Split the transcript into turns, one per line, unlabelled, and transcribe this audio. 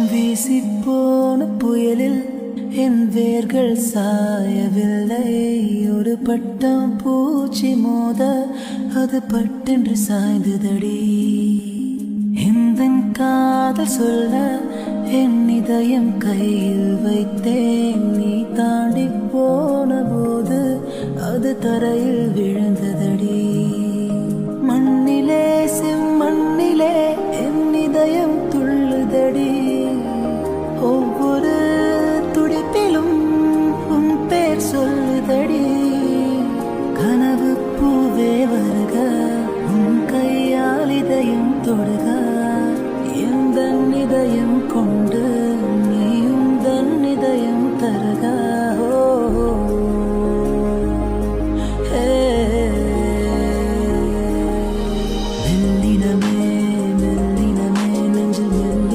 வீசிப்போன புயலில் என் வேர்கள் சாயவில்லை. ஒரு பட்டம் பூச்சி மோத அது பட்டென்று சாய்ந்ததடி. இந்த காதல் சொல்ல என் இதயம் கையில் வைத்தேன். நீ தாண்டி போன போது அது தரையில் விழுந்ததடி. மண்ணிலே செம்மண்ணிலே என் இதயம் துள்ளுதடி. ஒவ்வொரு துடிப்பிலும் உன் பேர் சொல்லுதடி. கனவு பூவே வருக, உன் கையால் இதயம் தொடுக. எந்த இதயம் கொண்டு